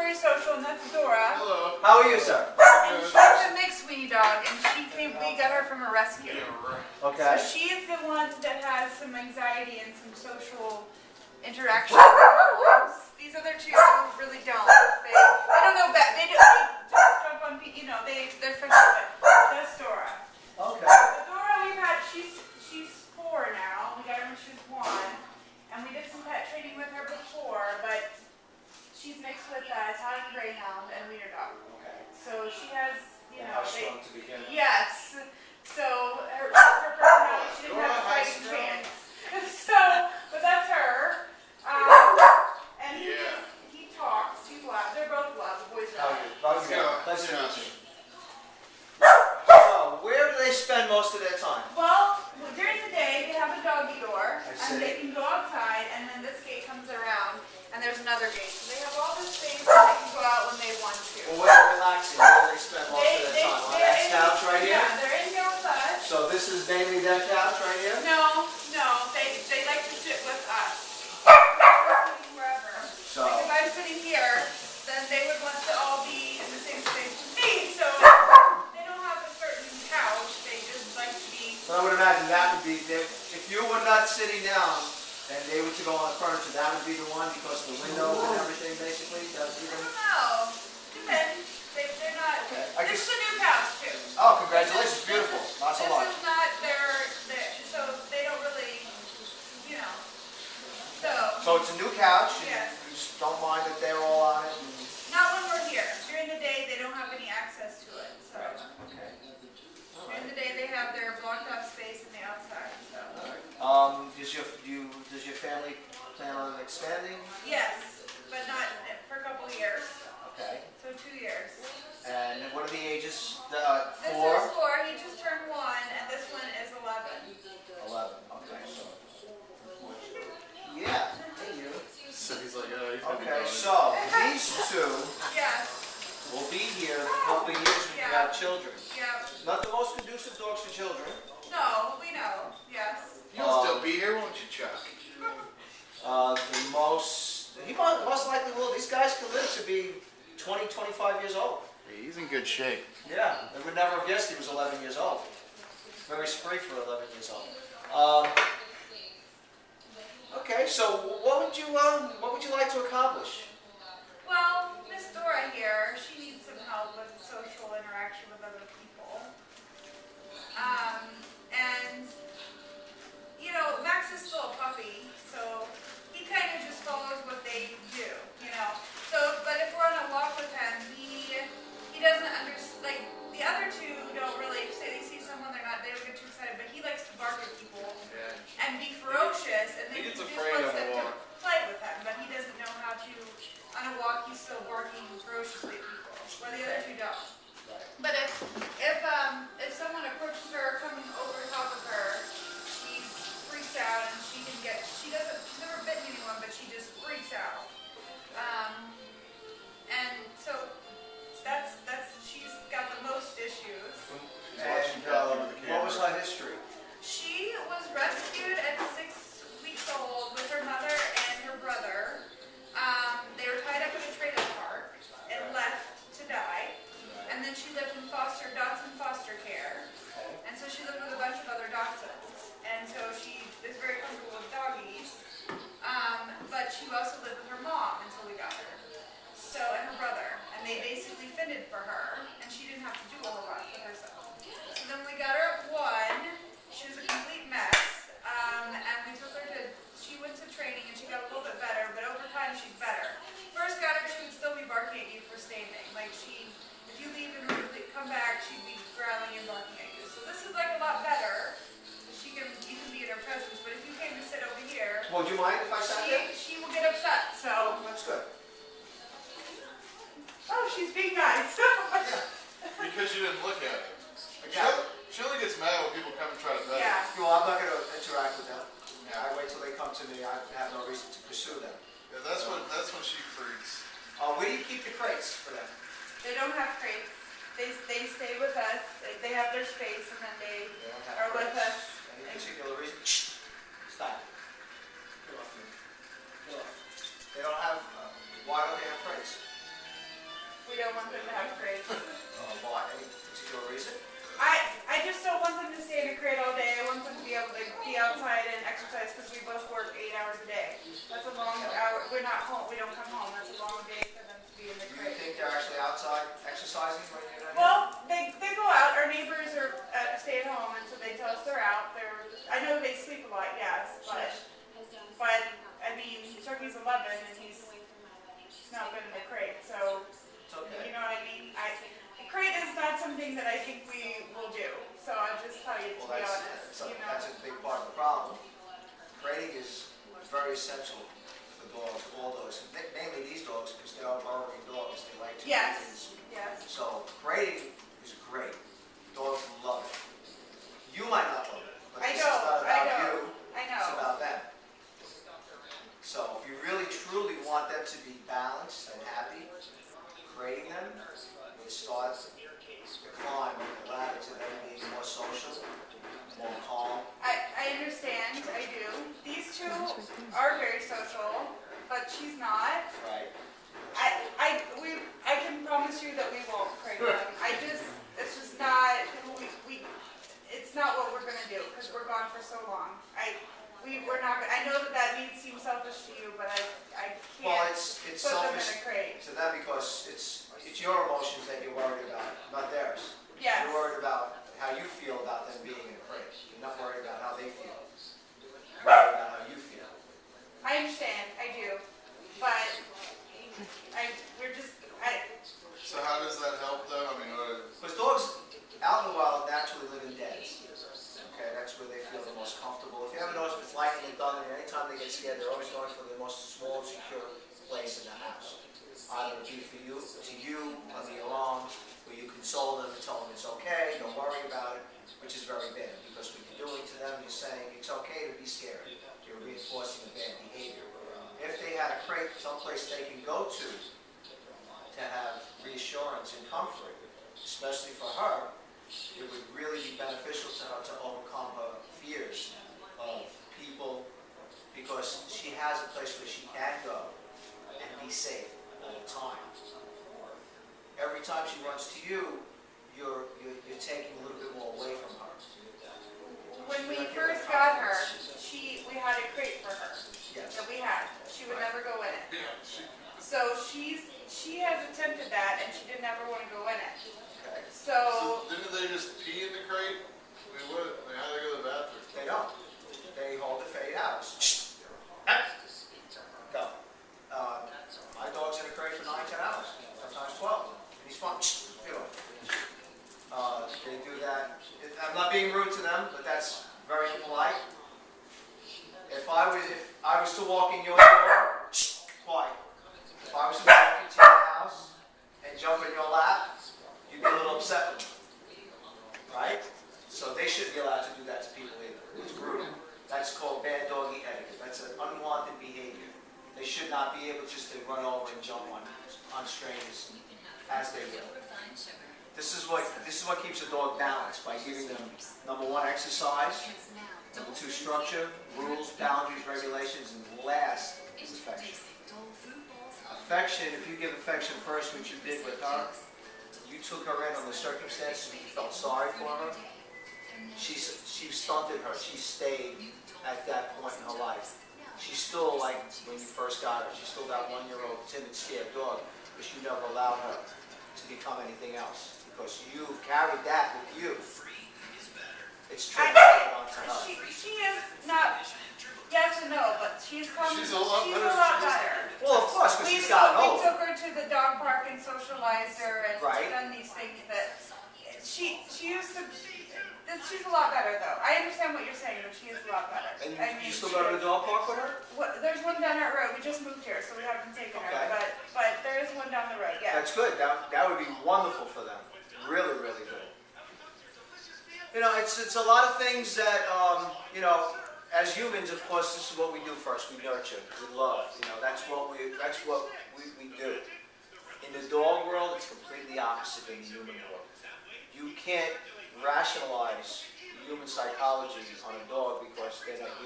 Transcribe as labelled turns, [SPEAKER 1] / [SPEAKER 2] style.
[SPEAKER 1] very social, and that's Dora.
[SPEAKER 2] Hello.
[SPEAKER 3] How are you, sir?
[SPEAKER 1] And she's a mixed weenie dog, and we got her from a rescue.
[SPEAKER 3] Okay.
[SPEAKER 1] So she's the one that has some anxiety and some social interaction with dogs. These other two really don't. They don't know bad. They just jump on people. You know, they're friendly. But that's Dora.
[SPEAKER 3] Okay.
[SPEAKER 1] But Dora, she's 4 now. We got her when she was 1, and we did some pet training with her before, but she's mixed with Italian Greyhound and Wiener Dog.
[SPEAKER 3] Okay.
[SPEAKER 1] So she has, you know,
[SPEAKER 3] Strong to begin.
[SPEAKER 1] yes. So her personality, she didn't have a fighting chance. So, but that's her. And he talks. He's loud. They're both loud. The boys are loud.
[SPEAKER 3] Pleasure to meet you. So, where do they spend most of their time?
[SPEAKER 1] Well, during the day they have a doggy door,
[SPEAKER 3] I see.
[SPEAKER 1] and they can go outside, and then this gate comes around, and there's another gate. So they have all this space, and they can go out when they want to.
[SPEAKER 3] Well, where they're relaxing, where do they spend most of their time? On that couch right here?
[SPEAKER 1] Yeah, they're in here with us.
[SPEAKER 3] So this is mainly their couch right here?
[SPEAKER 1] No, they like to sit with us. Sitting wherever.
[SPEAKER 3] So,
[SPEAKER 1] Like if I'm sitting here, then they would want to all be in the same space with me. So they don't have a certain couch. They just like to be.
[SPEAKER 3] so I would imagine that would be, if you were not sitting down and they were to go on the furniture, that would be the one because of the windows and everything basically? That would be
[SPEAKER 1] I
[SPEAKER 3] the
[SPEAKER 1] don't know. Depends. They're not.
[SPEAKER 3] Okay.
[SPEAKER 1] This is a new couch too.
[SPEAKER 3] Oh, congratulations, beautiful. Lots of luck.
[SPEAKER 1] This is not their, so they don't really, you know.
[SPEAKER 3] So it's a new couch, and
[SPEAKER 1] Yeah.
[SPEAKER 3] you just don't mind that they're all on it?
[SPEAKER 1] Not when we're here. During the day, they don't have any access to it. So
[SPEAKER 3] Okay. All
[SPEAKER 1] during
[SPEAKER 3] right.
[SPEAKER 1] the day, they have their blocked off space in the outside. So
[SPEAKER 3] All right. Does your family plan on expanding?
[SPEAKER 1] yes, but not for a couple of years.
[SPEAKER 3] Okay.
[SPEAKER 1] So 2 years.
[SPEAKER 3] And what are the ages?
[SPEAKER 1] This
[SPEAKER 3] 4?
[SPEAKER 1] is 4. He just turned 1, and this one is 11.
[SPEAKER 3] 11. Okay. So. Yeah. Hey, you.
[SPEAKER 2] So he's like, oh, you could be
[SPEAKER 3] Okay.
[SPEAKER 2] going.
[SPEAKER 3] So these two
[SPEAKER 1] Yes.
[SPEAKER 3] will be here in a couple of years when you
[SPEAKER 1] Yeah.
[SPEAKER 3] have children.
[SPEAKER 1] Yeah.
[SPEAKER 3] Not the most conducive dogs for children.
[SPEAKER 1] No, we know. Yes.
[SPEAKER 2] You'll still be here, won't you, Chuck?
[SPEAKER 3] He most likely will. These guys can live to be 20, 25 years old.
[SPEAKER 2] He's in good shape.
[SPEAKER 3] Yeah, I would never have guessed he was 11 years old. Very spry for 11 years old. Okay, so what would you like to accomplish?
[SPEAKER 1] Well, Miss Dora here, she needs some help with social interaction with other people. And, you know, Max is still a puppy, so he kind of just follows what they do, you know. So, but if we're on a walk with him, he doesn't understand, like, the other two don't really, say they see someone, they don't get too excited, but he likes to bark at people
[SPEAKER 2] Yeah.
[SPEAKER 1] and be ferocious, and then
[SPEAKER 2] He
[SPEAKER 1] he
[SPEAKER 2] gets
[SPEAKER 1] just
[SPEAKER 2] afraid
[SPEAKER 1] wants
[SPEAKER 2] on a
[SPEAKER 1] them to
[SPEAKER 2] walk.
[SPEAKER 1] play with him, but he doesn't know how to, on a walk, he's still barking ferociously at people, where the other two don't. But if someone approaches her, coming over top of her, she freaks out, and she's never bitten anyone, but she just freaks out. And so she's got the most issues.
[SPEAKER 2] He's watching Cal over the camera.
[SPEAKER 3] What was her history?
[SPEAKER 1] She was rescued at 6 weeks old with her mother and her brother. They were tied up in a trailer park and left to die. And then she lived in Dotson foster care. And so she lived with a bunch of other Dotsons. And so she is very comfortable with doggies. But she also lived with her mom until we got her. So, and her brother. And they basically fended for her. And she didn't have to do a whole lot for herself. So then we got her at 1. She was a complete mess, and we took her she went to training and she got a little bit better, but over time she's better. First got her, she would still be barking at you for standing. Like if you leave and come back, she'd be growling and barking at you. So this is like a lot better. You can be in her presence, but if you came to sit over here,
[SPEAKER 3] Well, would you mind if I sat there?
[SPEAKER 1] she will get upset, so.
[SPEAKER 3] That's good.
[SPEAKER 1] Oh, she's being nice.
[SPEAKER 2] Because you didn't look at her.
[SPEAKER 3] Yeah.
[SPEAKER 2] She only gets mad when people come and try to pet her.
[SPEAKER 1] Yeah.
[SPEAKER 3] Well, I'm not going to interact with them. I wait till they come to me. I have no reason to pursue them.
[SPEAKER 2] Yeah, that's when she freaks.
[SPEAKER 3] Where do you keep the crates for them?
[SPEAKER 1] They don't have crates. They stay with us. They have their space, and then they
[SPEAKER 3] don't
[SPEAKER 1] are
[SPEAKER 3] have
[SPEAKER 1] with
[SPEAKER 3] crates.
[SPEAKER 1] us.
[SPEAKER 3] Any particular reason? Stop. Get off me. Get off. They don't have. Why don't they have crates?
[SPEAKER 1] We don't want them to have crates.
[SPEAKER 3] Why, any particular reason?
[SPEAKER 1] I just don't want them to stay in a crate all day. I want them to be able to be outside and exercise because we both work 8 hours a day. That's a long hour. We're not home. We don't come home. That's a long day for them to be in the
[SPEAKER 3] Do you
[SPEAKER 1] crate.
[SPEAKER 3] think they're actually outside exercising when you're not here?
[SPEAKER 1] Well, they go out. Our neighbors are stay at home, and so they tell us they're out. I know they sleep a lot, yes, but I mean, Chucky's 11 and he's not been in the crate, so
[SPEAKER 3] It's okay.
[SPEAKER 1] you know what I mean. The crate is not something that I think we will do. So I'll just tell you to
[SPEAKER 3] Well,
[SPEAKER 1] be
[SPEAKER 3] that's,
[SPEAKER 1] honest.
[SPEAKER 3] so
[SPEAKER 1] You know.
[SPEAKER 3] that's a big part of the problem. Grading is very essential for dogs, all dogs, mainly these dogs, because they are burrowing dogs, they like to do
[SPEAKER 1] Yes.
[SPEAKER 3] things.
[SPEAKER 1] Yes.
[SPEAKER 3] So grading is great. Dogs love it. You might not love it, but
[SPEAKER 1] I
[SPEAKER 3] this is
[SPEAKER 1] know,
[SPEAKER 3] not
[SPEAKER 1] I
[SPEAKER 3] about
[SPEAKER 1] know.
[SPEAKER 3] you,
[SPEAKER 1] I
[SPEAKER 3] it's
[SPEAKER 1] know.
[SPEAKER 3] about them. So if you really truly want them to be balanced and happy, grading them would start the climb and the ladder to them being more social, more calm.
[SPEAKER 1] I understand. I do. These two are very social, but she's not.
[SPEAKER 3] Right.
[SPEAKER 1] I can promise you that we won't crate them. It's just not, it's not what we're gonna do, because we're gone for so long. We're not, I know that may seem selfish to you, but I
[SPEAKER 3] Well,
[SPEAKER 1] can't
[SPEAKER 3] it's
[SPEAKER 1] put them in
[SPEAKER 3] selfish
[SPEAKER 1] a crate.
[SPEAKER 3] to them because it's your emotions that you're worried about, not theirs.
[SPEAKER 1] Yes.
[SPEAKER 3] You're worried about how you feel about them being in a crate. You're not worried about how they feel. You're worried about how you feel.
[SPEAKER 1] I understand, I do, but
[SPEAKER 2] So how does that help though? I mean,
[SPEAKER 3] Because dogs out in the wild naturally live in dens. Okay, that's where they feel the most comfortable. If you ever notice, if it's lightning and thunder, anytime they get scared, they're always going for the most small, secure place in the house. Either it be for you, to you, under your arms, where you console them and tell them it's okay, don't worry about it, which is very bad. Because what you're doing to them, you're saying it's okay to be scared. You're reinforcing a bad behavior. If they had a crate, someplace they can go to have reassurance and comfort, especially for her, it would really be beneficial to her to overcome her fears of people, because she has a place where she can go and be safe all the time. Every time she runs to you, you're taking a little bit more away from her.
[SPEAKER 1] when we first got her, we had a crate for her
[SPEAKER 3] Yes.
[SPEAKER 1] that we had. She would never go in it.
[SPEAKER 2] yeah,
[SPEAKER 1] So she has attempted that, and she didn't ever want to go in it.
[SPEAKER 3] Okay.
[SPEAKER 1] So,
[SPEAKER 2] didn't they just pee in the crate? I mean, what? Like, how do they go to the bathroom?
[SPEAKER 3] They don't. They hold the fade out. Go. My dog's in a crate for 9, 10 hours, sometimes 12. And he's fine. You know. They do that. I'm not being rude to them, but that's very impolite. If I was to walk in your door, quiet. If I was to walk into your house and jump in your lap, you'd be a little upset with me. Right? So they shouldn't be allowed to do that to people either. It's rude. That's called bad doggy etiquette. That's an unwanted behavior. They should not be able just to run over and jump on strangers as they will. This is what keeps a dog balanced, by giving them, number 1, exercise, number 2, structure, rules, boundaries, regulations, and last is affection. Affection, if you give affection first, which you did with her, you took her in on the circumstances and you felt sorry for her, she stunted her. She stayed at that point in her life. She's still like when you first got her. She's still that 1-year-old timid, scared dog, because you never allowed her to become anything else. Because you've carried that with you. It's trickled onto her.
[SPEAKER 1] she is not, yes and no, but she's
[SPEAKER 2] She's a lot better.
[SPEAKER 1] better.
[SPEAKER 3] Well, of course, because she's gotten
[SPEAKER 1] We
[SPEAKER 3] older.
[SPEAKER 1] took her to the dog park and socialized her and
[SPEAKER 3] Right.
[SPEAKER 1] done these things that, she used to, she's a lot better though. I understand what you're saying, but she is a lot better.
[SPEAKER 3] And
[SPEAKER 1] I mean,
[SPEAKER 3] you still
[SPEAKER 1] she
[SPEAKER 3] go to
[SPEAKER 1] is-
[SPEAKER 3] the dog park with her?
[SPEAKER 1] There's one down that road. We just moved here, so we haven't taken
[SPEAKER 3] Okay.
[SPEAKER 1] her. But there is one down the road. Yeah.
[SPEAKER 3] That's good. That would be wonderful for them. Really, really good. You know, it's a lot of things that, you know, as humans, of course, this is what we do first. We nurture, we love. You know, that's what we do. In the dog world, it's completely opposite in the human world. You can't rationalize human psychology on a dog because they're not human.